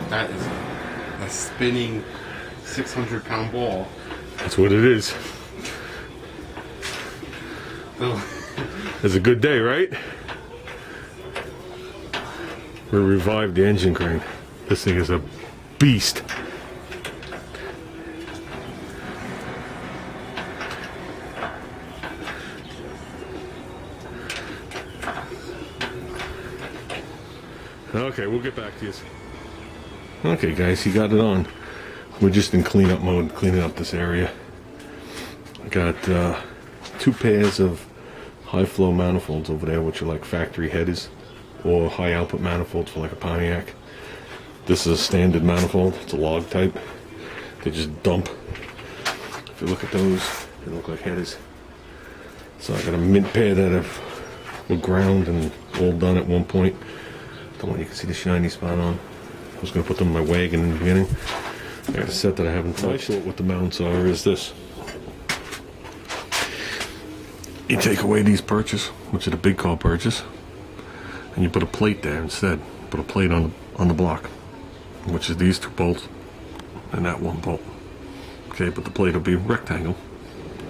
That is a spinning 600-pound ball. That's what it is. Oh. It's a good day, right? We revived the engine crane. This thing is a beast. Okay, we'll get back to you. Okay, guys, he got it on. We're just in cleanup mode, cleaning up this area. I got 2 pairs of high flow manifolds over there, which are like factory headers, or high output manifolds for like a Pontiac. This is a standard manifold. It's a log type. They just dump. If you look at those, they look like headers. So I got a mint pair that were ground and all done at one point. The one you can see the shiny spot on. I was going to put them in my wagon in the beginning. I got a set that I haven't touched. What the mounts are is this. You take away these perches, which are the big car perches, and you put a plate there instead. Put a plate on the block, which is these 2 bolts and that 1 bolt. Okay, but the plate will be a rectangle.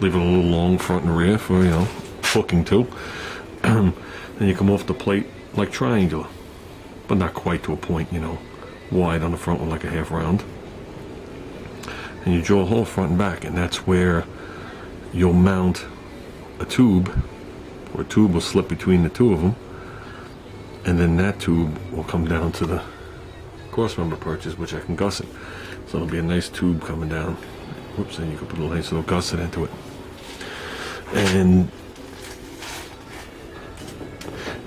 Leave it a little long front and rear for, you know, hooking too. Then you come off the plate like triangular, but not quite to a point, you know, wide on the front with like a half round. And you draw a hole front and back, and that's where you'll mount a tube, or a tube will slip between the 2 of them, and then that tube will come down to the crossmember perches, which I can gusset. So it'll be a nice tube coming down. Whoops, and you can put a nice little gusset into it. And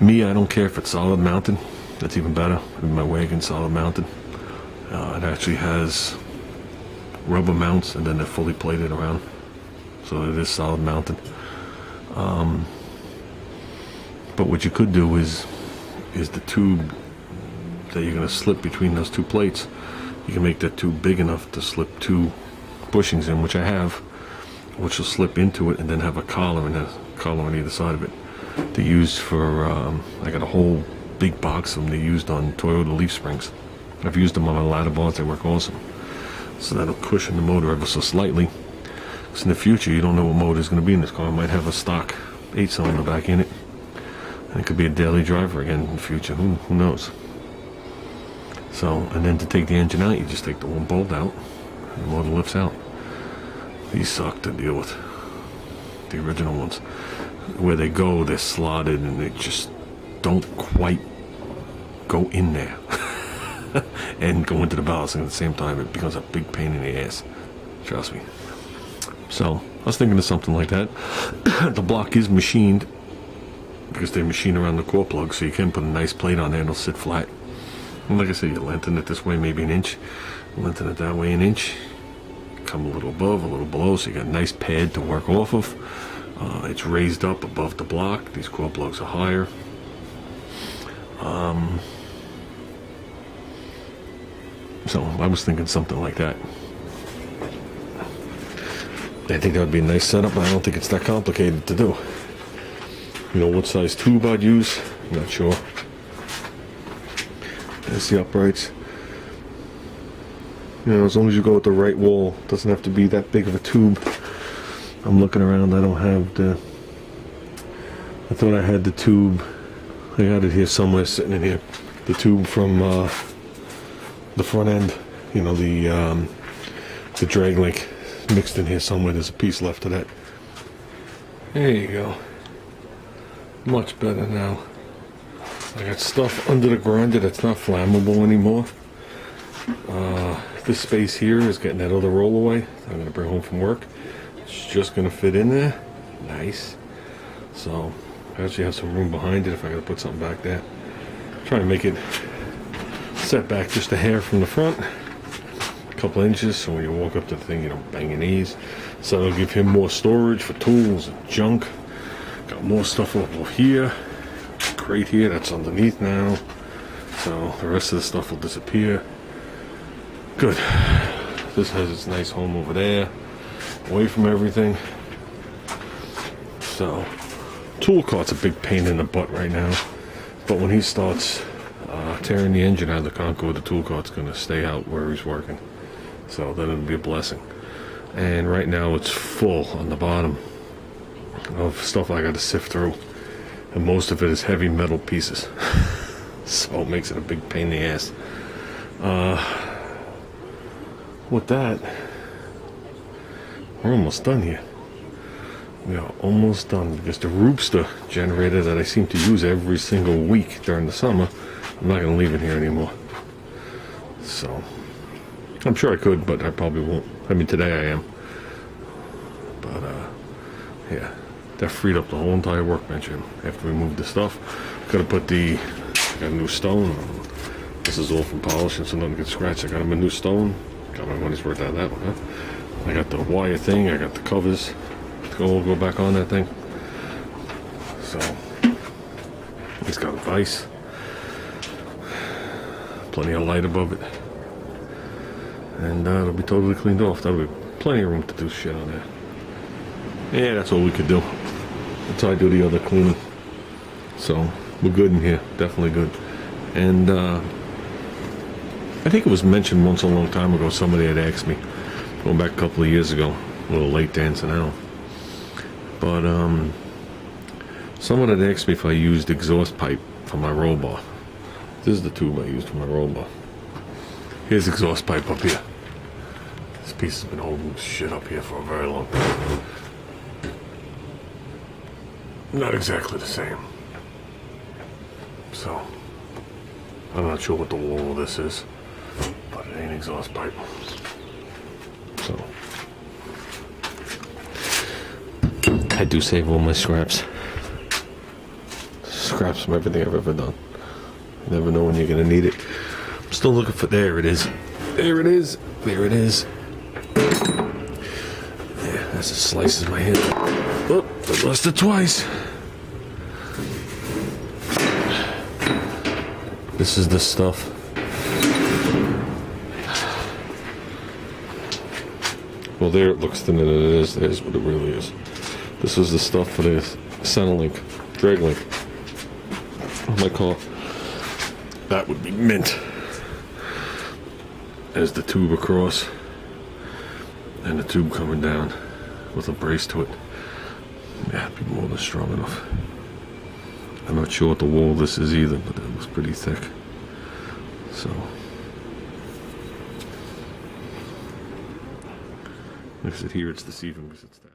me, I don't care if it's solid mounted. That's even better. My wagon solid mounted. It actually has rubber mounts, and then they're fully plated around, so it is solid mounted. But what you could do is the tube that you're going to slip between those 2 plates, you can make that tube big enough to slip 2 bushings in, which I have, which will slip into it, and then have a collar and a collar on either side of it. They use for I got a whole big box of them. They used on Toyota leaf springs. I've used them on my ladder bars. They work awesome. So that'll cushion the motor ever so slightly. So in the future, you don't know what motor is going to be in this car. It might have a stock 8-cylinder back in it, and it could be a daily driver again in the future. Who knows? So, and then to take the engine out, you just take the 1 bolt out, and the motor lifts out. These suck to deal with. The original ones, where they go, they're slotted, and they just don't quite go in there and go into the ballast. And at the same time, it becomes a big pain in the ass. Trust me. So I was thinking of something like that. The block is machined, because they machine around the core plug, so you can put a nice plate on there and it'll sit flat. And like I said, you lengthen it this way maybe 1 inch, lengthen it that way 1 inch, come a little above, a little below, so you got a nice pad to work off of. It's raised up above the block. These core plugs are higher. So I was thinking something like that. I think that would be a nice setup, but I don't think it's that complicated to do. You know what size tube I'd use? I'm not sure. There's the uprights. You know, as long as you go with the right wall, it doesn't have to be that big of a tube. I'm looking around, I don't have the... I thought I had the tube. I got it here somewhere, sitting in here. The tube from the front end. You know, the drag link mixed in here somewhere. There's a piece left of that. There you go. Much better now. I got stuff under the grinder that's not flammable anymore. This space here is getting that other roll away I'm going to bring home from work. It's just going to fit in there. Nice. So I actually have some room behind it if I got to put something back there. Try to make it set back just a hair from the front. A couple inches, so when you walk up to the thing you don't bang your knees. So it'll give him more storage for tools and junk. Got more stuff over here. Crate here that's underneath now. So the rest of the stuff will disappear. Good. This has its nice home over there, away from everything. So, tool cart's a big pain in the butt right now. But when he starts tearing the engine out of the Concord, the tool cart's going to stay out where he's working. So that'll be a blessing. And right now it's full on the bottom of stuff I got to sift through. And most of it is heavy metal pieces. So it makes it a big pain in the ass. With that, we're almost done here. We are almost done because the Roopster generator that I seem to use every single week during the summer, I'm not going to leave it here anymore. So, I'm sure I could, but I probably won't. I mean, today I am. But, yeah, that freed up the whole entire workbench after we moved the stuff. Got to put got a new stone. This is all from polishing, so nothing gets scratched. I got him a new stone. Got my money's worth out of that one, huh? I got the wire thing, I got the covers. Go back on that thing. So, it's got a vise. Plenty of light above it. And it'll be totally cleaned off. That'll be plenty of room to do shit on there. Yeah, that's all we could do. That's how I do the other cleaning. So, we're good in here. Definitely good. And, I think it was mentioned once a long time ago, somebody had asked me, going back a couple of years ago, a little late to answer now. But, someone had asked me if I used exhaust pipe for my roll bar. This is the tube I used for my roll bar. Here's exhaust pipe up here. This piece has been holding shit up here for a very long time. Not exactly the same. So, I'm not sure what the wall of this is, but it ain't exhaust pipe. So, I do save all my scraps. Scraps from everything I've ever done. You never know when you're gonna need it. I'm still looking for, there it is. There it is. There it is. Yeah, that's as slices my hand. Oh, I lost it twice. This is the stuff. Well, there it looks thinner than it is. There's what it really is. This is the stuff for the center link, drag link on my car. That would be mint. There's the tube across, and the tube coming down with a brace to it. Yeah, it'd be more than strong enough. I'm not sure what the wall this is either, but it looks pretty thick. So, like I said, here it's deceiving because it's that.